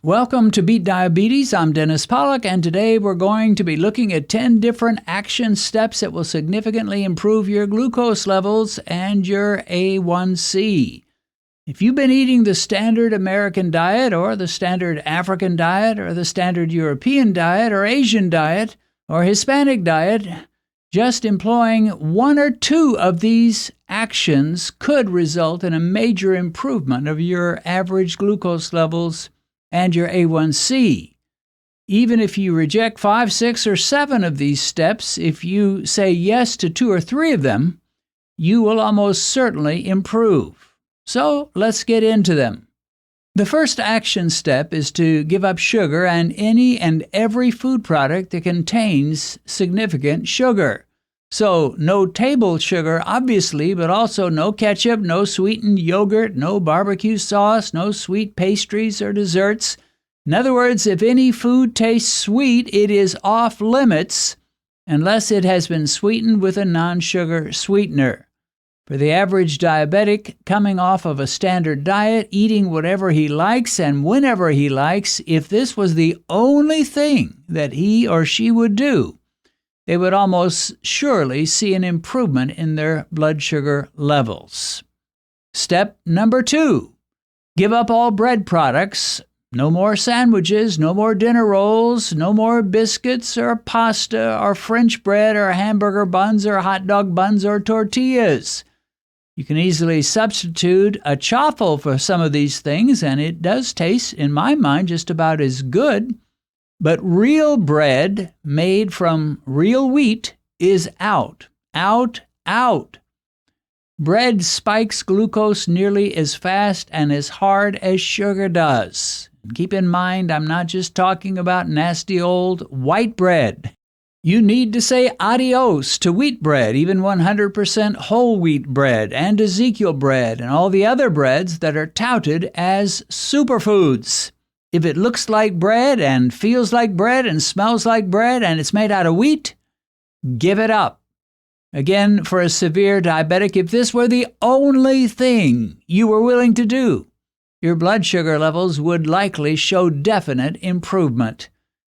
Welcome to Beat Diabetes. I'm Dennis Pollock, and today we're going to be looking at 10 different action steps that will significantly improve your glucose levels and your A1C. If you've been eating the standard American diet or the standard African diet or the standard European diet or Asian diet or Hispanic diet, just employing one or two of these actions could result in a major improvement of your average glucose levels and your A1C. Even if you reject 5, 6, or 7 of these steps, if you say yes to 2 or 3 of them, you will almost certainly improve. So let's get into them. The first action step is to give up sugar and any and every food product that contains significant sugar. So no table sugar, obviously, but also no ketchup, no sweetened yogurt, no barbecue sauce, no sweet pastries or desserts. In other words, if any food tastes sweet, it is off limits unless it has been sweetened with a non-sugar sweetener. For the average diabetic coming off of a standard diet, eating whatever he likes and whenever he likes, if this was the only thing that he or she would do, they would almost surely see an improvement in their blood sugar levels. Step number 2, give up all bread products. No more sandwiches, no more dinner rolls, no more biscuits or pasta or French bread or hamburger buns or hot dog buns or tortillas. You can easily substitute a chaffle for some of these things, and it does taste, in my mind, just about as good. But real bread made from real wheat is out. Out, out. Bread spikes glucose nearly as fast and as hard as sugar does. Keep in mind, I'm not just talking about nasty old white bread. You need to say adios to wheat bread, even 100% whole wheat bread, and Ezekiel bread, and all the other breads that are touted as superfoods. If it looks like bread and feels like bread and smells like bread and it's made out of wheat, give it up. Again, for a severe diabetic, if this were the only thing you were willing to do, your blood sugar levels would likely show definite improvement.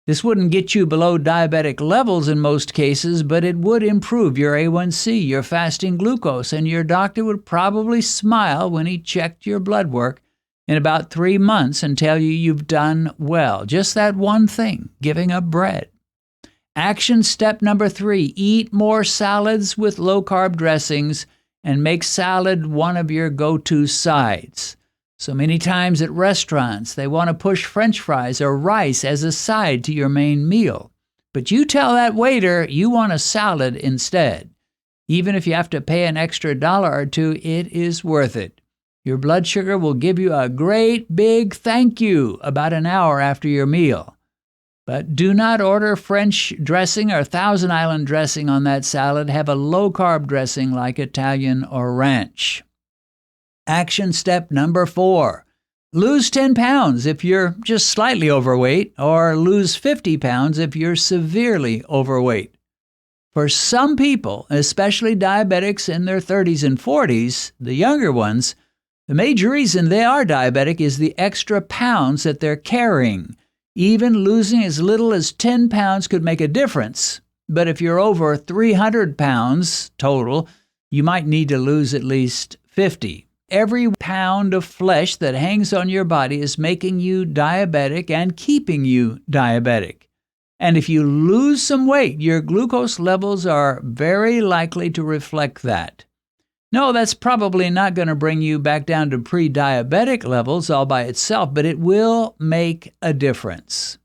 This wouldn't get you below diabetic levels in most cases, but it would improve your A1C, your fasting glucose, and your doctor would probably smile when he checked your blood work in about 3 months and tell you you've done well. Just that one thing, giving up bread. Action step number 3, eat more salads with low-carb dressings and make salad one of your go-to sides. So many times at restaurants, they want to push French fries or rice as a side to your main meal. But you tell that waiter you want a salad instead. Even if you have to pay an extra $1 or 2, it is worth it. Your blood sugar will give you a great big thank you about an hour after your meal. But do not order French dressing or Thousand Island dressing on that salad. Have a low-carb dressing like Italian or ranch. Action step number 4. Lose 10 pounds if you're just slightly overweight, or lose 50 pounds if you're severely overweight. For some people, especially diabetics in their 30s and 40s, the younger ones, the major reason they are diabetic is the extra pounds that they're carrying. Even losing as little as 10 pounds could make a difference. But if you're over 300 pounds total, you might need to lose at least 50. Every pound of flesh that hangs on your body is making you diabetic and keeping you diabetic. And if you lose some weight, your glucose levels are very likely to reflect that. No, that's probably not going to bring you back down to pre-diabetic levels all by itself, but it will make a difference.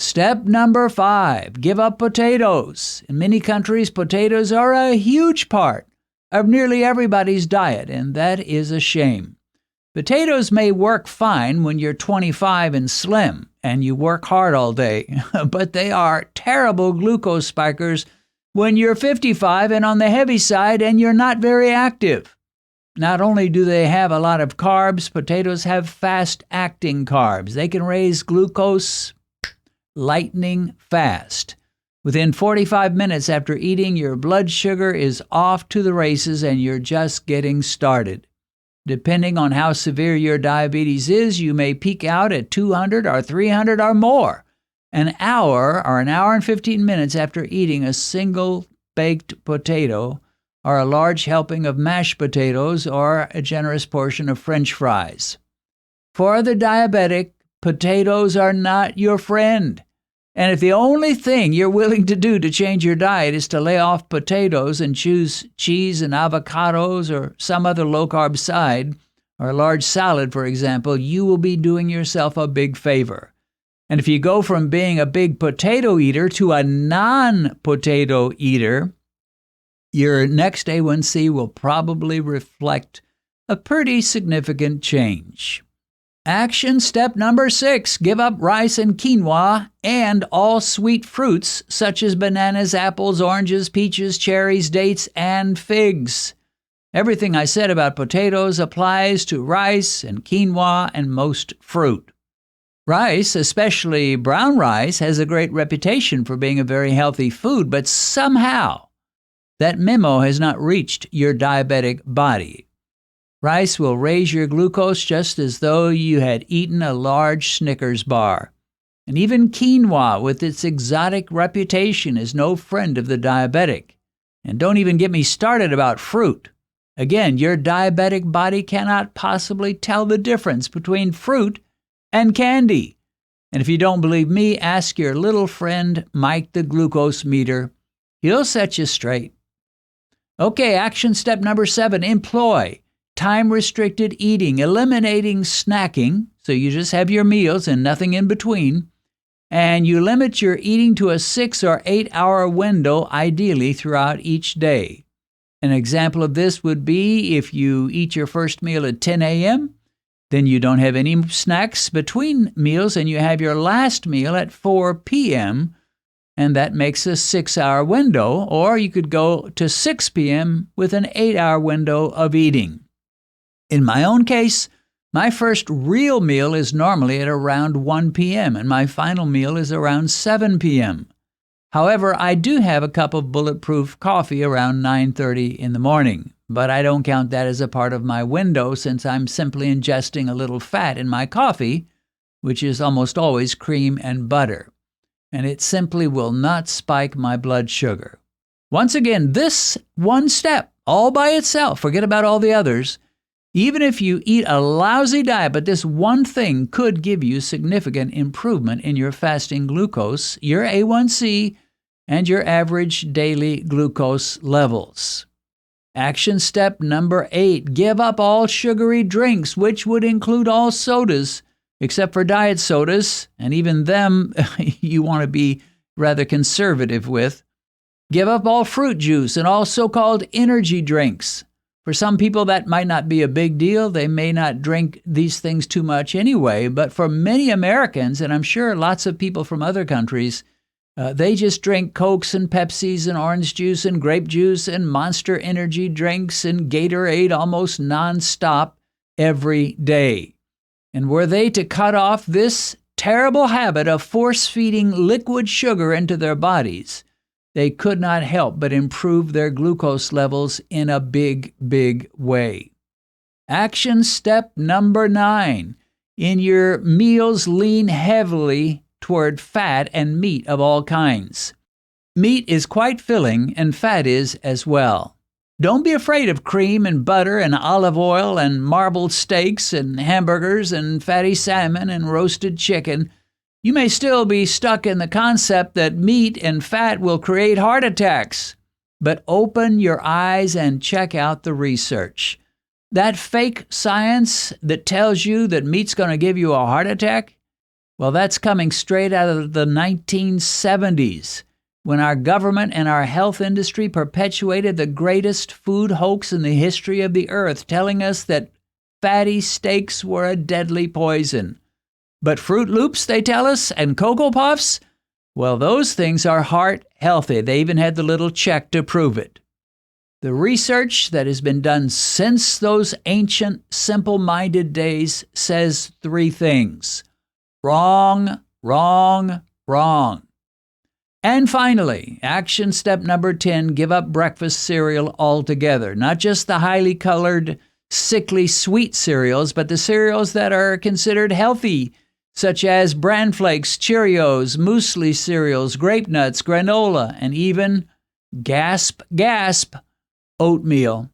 Step number 5, give up potatoes. In many countries, potatoes are a huge part of nearly everybody's diet, and that is a shame. Potatoes may work fine when you're 25 and slim and you work hard all day, but they are terrible glucose spikers when you're 55 and on the heavy side and you're not very active. Not only do they have a lot of carbs, potatoes have fast-acting carbs. They can raise glucose lightning fast. Within 45 minutes after eating, your blood sugar is off to the races and you're just getting started. Depending on how severe your diabetes is, you may peak out at 200 or 300 or more an hour or an hour and 15 minutes after eating a single baked potato or a large helping of mashed potatoes or a generous portion of French fries. For the diabetic, potatoes are not your friend. And if the only thing you're willing to do to change your diet is to lay off potatoes and choose cheese and avocados or some other low-carb side, or a large salad, for example, you will be doing yourself a big favor. And if you go from being a big potato eater to a non-potato eater, your next A1C will probably reflect a pretty significant change. Action step number 6, give up rice and quinoa and all sweet fruits such as bananas, apples, oranges, peaches, cherries, dates, and figs. Everything I said about potatoes applies to rice and quinoa and most fruit. Rice, especially brown rice, has a great reputation for being a very healthy food, but somehow that memo has not reached your diabetic body. Rice will raise your glucose just as though you had eaten a large Snickers bar. And even quinoa, with its exotic reputation, is no friend of the diabetic. And don't even get me started about fruit. Again, your diabetic body cannot possibly tell the difference between fruit and candy. And if you don't believe me, ask your little friend Mike the glucose meter. He'll set you straight. Okay, action step number 7, employ time-restricted eating, eliminating snacking, so you just have your meals and nothing in between, and you limit your eating to a 6 or 8 hour window, ideally throughout each day. An example of this would be if you eat your first meal at 10 a.m., then you don't have any snacks between meals, and you have your last meal at 4 p.m., and that makes a 6-hour window, or you could go to 6 p.m. with an 8-hour window of eating. In my own case, my first real meal is normally at around 1 p.m., and my final meal is around 7 p.m. However, I do have a cup of bulletproof coffee around 9:30 in the morning, but I don't count that as a part of my window since I'm simply ingesting a little fat in my coffee, which is almost always cream and butter, and it simply will not spike my blood sugar. Once again, this one step, all by itself, forget about all the others, even if you eat a lousy diet, but this one thing could give you significant improvement in your fasting glucose, your A1C, and your average daily glucose levels. Action step number 8, give up all sugary drinks, which would include all sodas, except for diet sodas, and even them you want to be rather conservative with. Give up all fruit juice and all so-called energy drinks. For some people, that might not be a big deal. They may not drink these things too much anyway. But for many Americans, and I'm sure lots of people from other countries, they just drink Cokes and Pepsis and orange juice and grape juice and Monster energy drinks and Gatorade almost nonstop every day. And were they to cut off this terrible habit of force-feeding liquid sugar into their bodies, they could not help but improve their glucose levels in a big, big way. Action step number 9. In your meals, lean heavily toward fat and meat of all kinds. Meat is quite filling, and fat is as well. Don't be afraid of cream and butter and olive oil and marbled steaks and hamburgers and fatty salmon and roasted chicken. You may still be stuck in the concept that meat and fat will create heart attacks, but open your eyes and check out the research. That fake science that tells you that meat's going to give you a heart attack, well, that's coming straight out of the 1970s, when our government and our health industry perpetuated the greatest food hoax in the history of the earth, telling us that fatty steaks were a deadly poison. But Fruit Loops, they tell us, and Cocoa Puffs, well, those things are heart healthy. They even had the little check to prove it. The research that has been done since those ancient, simple-minded days says 3 things. Wrong, wrong, wrong. And finally, action step number 10, give up breakfast cereal altogether. Not just the highly colored sickly sweet cereals, but the cereals that are considered healthy, such as Bran Flakes, Cheerios, muesli cereals, grape nuts, granola, and even, gasp, oatmeal.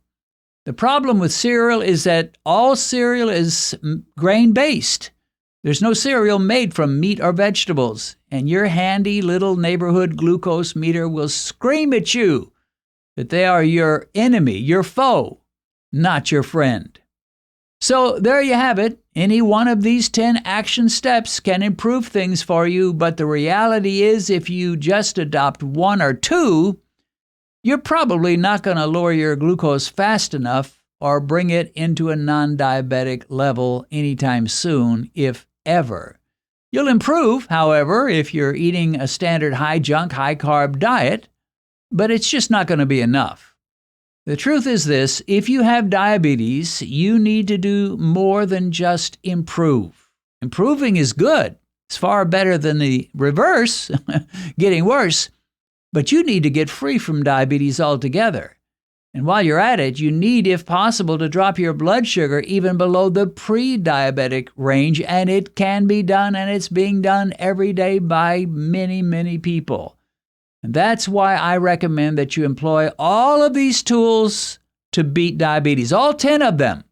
The problem with cereal is that all cereal is grain-based. There's no cereal made from meat or vegetables, and your handy little neighborhood glucose meter will scream at you that they are your enemy, your foe, not your friend. So there you have it. Any one of these 10 action steps can improve things for you, but the reality is if you just adopt one or two, you're probably not going to lower your glucose fast enough or bring it into a non-diabetic level anytime soon, if ever. You'll improve, however, if you're eating a standard high-junk, high-carb diet, but it's just not going to be enough. The truth is this: if you have diabetes, you need to do more than just improve. Improving is good. It's far better than the reverse, getting worse. But you need to get free from diabetes altogether. And while you're at it, you need, if possible, to drop your blood sugar even below the pre-diabetic range. And it can be done, and it's being done every day by many, many people. And that's why I recommend that you employ all of these tools to beat diabetes, all 10 of them.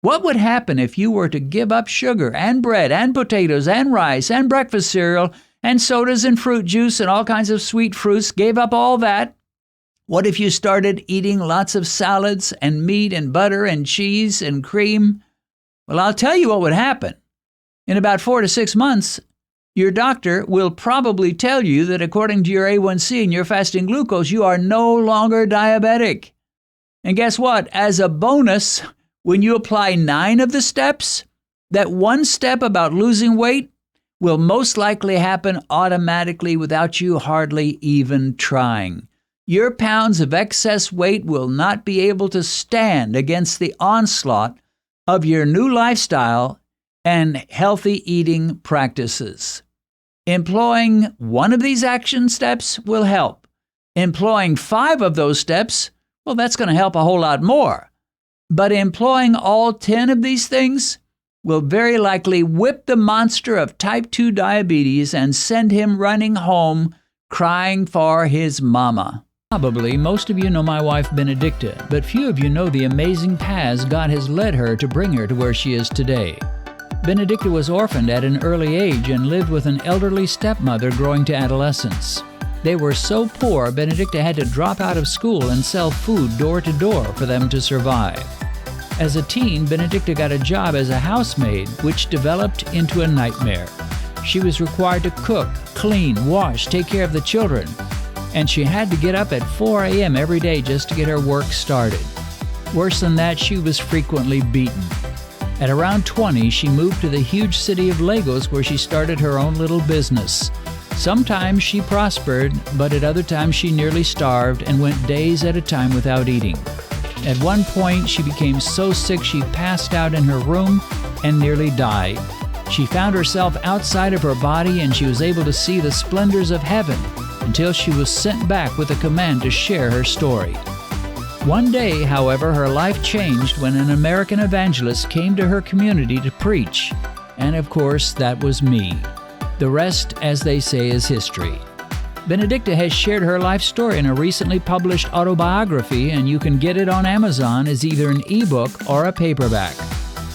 What would happen if you were to give up sugar and bread and potatoes and rice and breakfast cereal and sodas and fruit juice and all kinds of sweet fruits, gave up all that? What if you started eating lots of salads and meat and butter and cheese and cream? Well, I'll tell you what would happen. In about 4 to 6 months, your doctor will probably tell you that according to your A1C and your fasting glucose, you are no longer diabetic. And guess what? As a bonus, when you apply 9 of the steps, that one step about losing weight will most likely happen automatically without you hardly even trying. Your pounds of excess weight will not be able to stand against the onslaught of your new lifestyle and healthy eating practices. Employing one of these action steps will help. Employing 5 of those steps, well, that's going to help a whole lot more. But employing all 10 of these things will very likely whip the monster of type 2 diabetes and send him running home crying for his mama. Probably most of you know my wife Benedicta, but few of you know the amazing paths God has led her to bring her to where she is today. Benedicta was orphaned at an early age and lived with an elderly stepmother growing to adolescence. They were so poor, Benedicta had to drop out of school and sell food door to door for them to survive. As a teen, Benedicta got a job as a housemaid, which developed into a nightmare. She was required to cook, clean, wash, take care of the children, and she had to get up at 4 a.m. every day just to get her work started. Worse than that, she was frequently beaten. At around 20, she moved to the huge city of Lagos, where she started her own little business. Sometimes she prospered, but at other times she nearly starved and went days at a time without eating. At one point, she became so sick she passed out in her room and nearly died. She found herself outside of her body, and she was able to see the splendors of heaven until she was sent back with a command to share her story. One day, however, her life changed when an American evangelist came to her community to preach. And of course, that was me. The rest, as they say, is history. Benedicta has shared her life story in a recently published autobiography, and you can get it on Amazon as either an ebook or a paperback.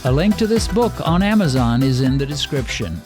A link to this book on Amazon is in the description.